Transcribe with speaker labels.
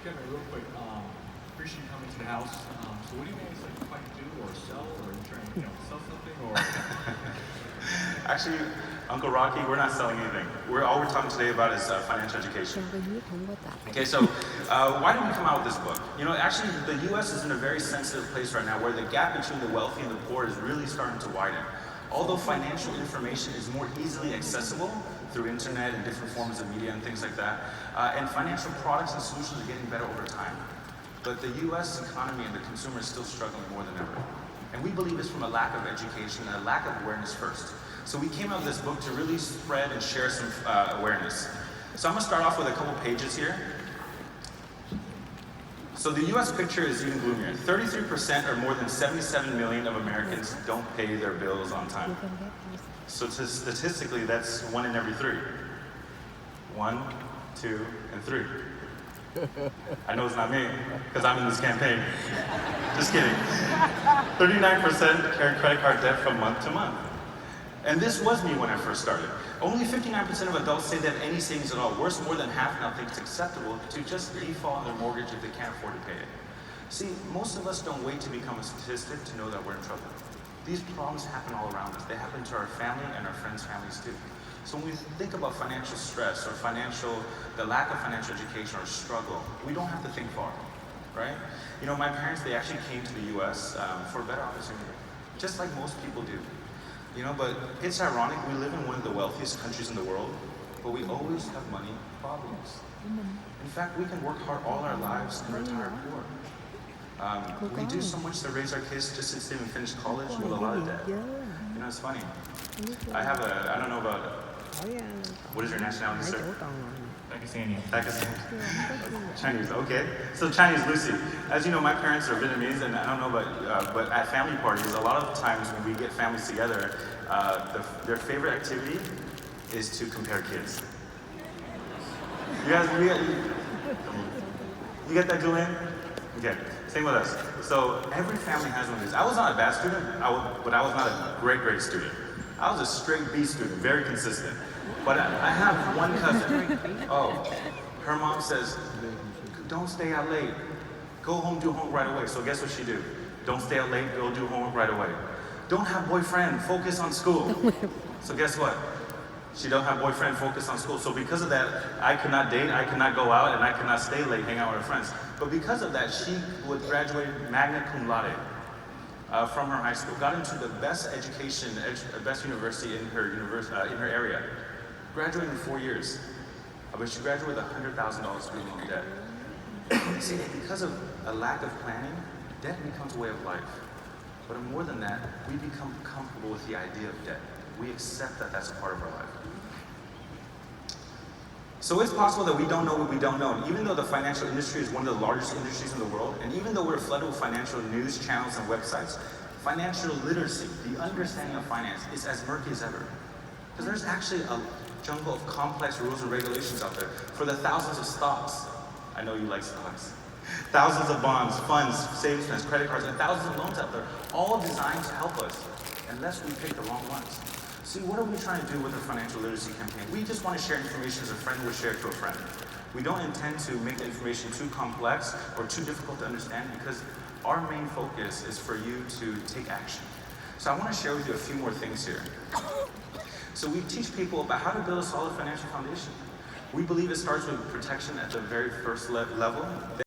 Speaker 1: Kevin, real quick, appreciate you coming to the house. So what do you guys like to do or sell, or are you trying to sell something or?
Speaker 2: Actually, Uncle Rocky, we're not selling anything. All we're talking today about is financial education. Okay, so why did we come out with this book? You know, actually, the U.S. is in a very sensitive place right now where the gap between the wealthy and the poor is really starting to widen. Although financial information is more easily accessible through internet and different forms of media and things like that, and financial products and solutions are getting better over time. But the U.S. economy and the consumer is still struggling more than ever. And we believe it's from a lack of education and a lack of awareness first. So we came out with this book to really spread and share some awareness. So I'm going to start off with a couple pages here. So the U.S. picture is even gloomier. 33% or more than 77 million of Americans don't pay their bills on time. So statistically, that's 1 in every 3. 1, 2, and 3. I know it's not me, because I'm in this campaign. Just kidding. 39% carry credit card debt from month to month. And this was me when I first started. Only 59% of adults say they have any savings at all. Worse, more than half now think it's acceptable to just default on their mortgage if they can't afford to pay it. See, most of us don't wait to become a statistic to know that we're in trouble. These problems happen all around us. They happen to our family and our friends' families too. So when we think about financial stress or the lack of financial education or struggle, we don't have to think far, right? You know, my parents, they actually came to the US for a better opportunity, just like most people do. You know, but it's ironic, we live in one of the wealthiest countries in the world, but we always have money problems. In fact, we can work hard all our lives and retire poor. We do so much to raise our kids just since they even finished college with a lot of debt. You know, it's funny. I don't know about, what is your nationality, sir?
Speaker 1: Pakistani.
Speaker 2: Pakistani. Chinese, okay. So Chinese, Lucy. As you know, my parents are Vietnamese, and I don't know about, but at family parties, a lot of times when we get families together, their favorite activity is to compare kids. You guys, you get that, Julian? Okay, same with us. So every family has one of these. I was not a bad student, but I was not a great student. I was a straight B student, very consistent. But I have one cousin. Oh, her mom says, don't stay out late. Go home, do homework right away. So guess what she do? Don't stay out late, go do homework right away. Don't have boyfriend, focus on school. So guess what? She don't have boyfriend, focus on school. So because of that, I could not date, I could not go out, and I could not stay late, hang out with her friends. But because of that, she would graduate magna cum laude from her high school, got into the best education, best university in her area. Graduated in 4 years, but she graduated with $100,000 student loan debt. See, because of a lack of planning, debt becomes a way of life. But more than that, we become comfortable with the idea of debt. We accept that that's a part of our life. So it's possible that we don't know what we don't know. And even though the financial industry is one of the largest industries in the world, and even though we're flooded with financial news channels and websites, financial literacy, the understanding of finance, is as murky as ever. Because there's actually a jungle of complex rules and regulations out there for the thousands of stocks. I know you like stocks. Thousands of bonds, funds, savings plans, credit cards, and thousands of loans out there, all designed to help us, unless we pick the wrong ones. See, what are we trying to do with our financial literacy campaign? We just want to share information as a friend would share to a friend. We don't intend to make the information too complex or too difficult to understand, because our main focus is for you to take action. So I want to share with you a few more things here. So we teach people about how to build a solid financial foundation. We believe it starts with protection at the very first level.